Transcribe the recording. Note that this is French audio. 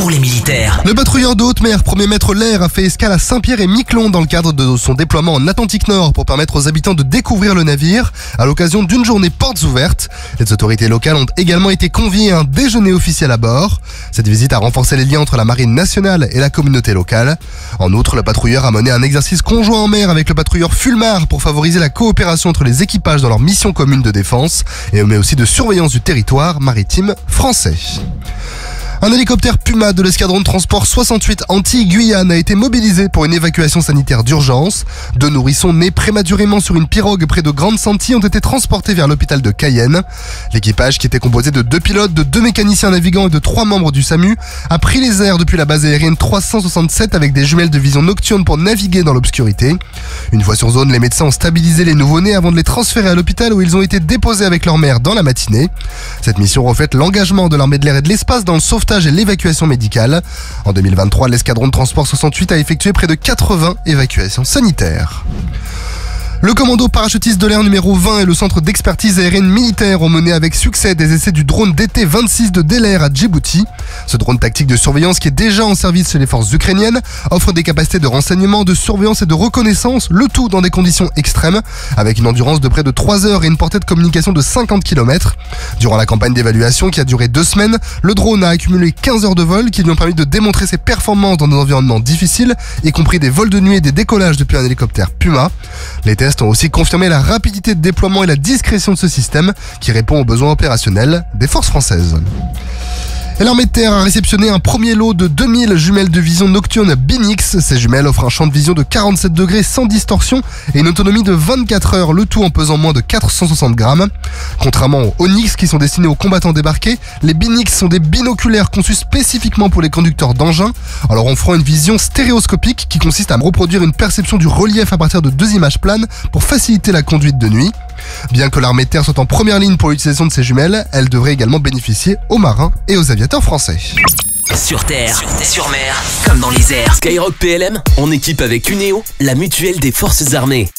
pour les militaires. Le patrouilleur de haute mer, premier maître Lair, a fait escale à Saint-Pierre-et-Miquelon dans le cadre de son déploiement en Atlantique Nord pour permettre aux habitants de découvrir le navire à l'occasion d'une journée portes ouvertes. Les autorités locales ont également été conviées à un déjeuner officiel à bord. Cette visite a renforcé les liens entre la marine nationale et la communauté locale. En outre, le patrouilleur a mené un exercice conjoint en mer avec le patrouilleur Fulmar pour favoriser la coopération entre les équipages dans leur mission commune de défense mais aussi de surveillance du territoire maritime français. Un hélicoptère Puma de l'escadron de transport 68 Antilles-Guyane a été mobilisé pour une évacuation sanitaire d'urgence. 2 nourrissons nés prématurément sur une pirogue près de Grande-Santi ont été transportés vers l'hôpital de Cayenne. L'équipage, qui était composé de 2 pilotes, de 2 mécaniciens navigants et de 3 membres du SAMU, a pris les airs depuis la base aérienne 367 avec des jumelles de vision nocturne pour naviguer dans l'obscurité. Une fois sur zone, les médecins ont stabilisé les nouveau-nés avant de les transférer à l'hôpital où ils ont été déposés avec leur mère dans la matinée. Cette mission reflète l'engagement de l'armée de l'air et de l'espace dans le sauvetage et l'évacuation médicale. En 2023, l'escadron de transport 68 a effectué près de 80 évacuations sanitaires. Le commando parachutiste de l'air numéro 20 et le centre d'expertise aérienne militaire ont mené avec succès des essais du drone DT-26 de Delair à Djibouti. Ce drone tactique de surveillance, qui est déjà en service chez les forces ukrainiennes, offre des capacités de renseignement, de surveillance et de reconnaissance, le tout dans des conditions extrêmes, avec une endurance de près de 3 heures et une portée de communication de 50 km. Durant la campagne d'évaluation qui a duré 2 semaines, le drone a accumulé 15 heures de vol qui lui ont permis de démontrer ses performances dans des environnements difficiles, y compris des vols de nuit et des décollages depuis un hélicoptère Puma. Les tests ont aussi confirmé la rapidité de déploiement et la discrétion de ce système qui répond aux besoins opérationnels des forces françaises. Et l'armée de terre a réceptionné un premier lot de 2000 jumelles de vision nocturne Binix. Ces jumelles offrent un champ de vision de 47 degrés sans distorsion et une autonomie de 24 heures, le tout en pesant moins de 460 grammes. Contrairement aux Onyx qui sont destinés aux combattants débarqués, les Binix sont des binoculaires conçus spécifiquement pour les conducteurs d'engins, en leur offrant une vision stéréoscopique qui consiste à reproduire une perception du relief à partir de 2 images planes pour faciliter la conduite de nuit. Bien que l'armée de terre soit en première ligne pour l'utilisation de ces jumelles, elle devrait également bénéficier aux marins et aux aviateurs français. Sur terre, sur mer, comme dans les airs. Skyrock PLM, en équipe avec Uneo, la mutuelle des forces armées.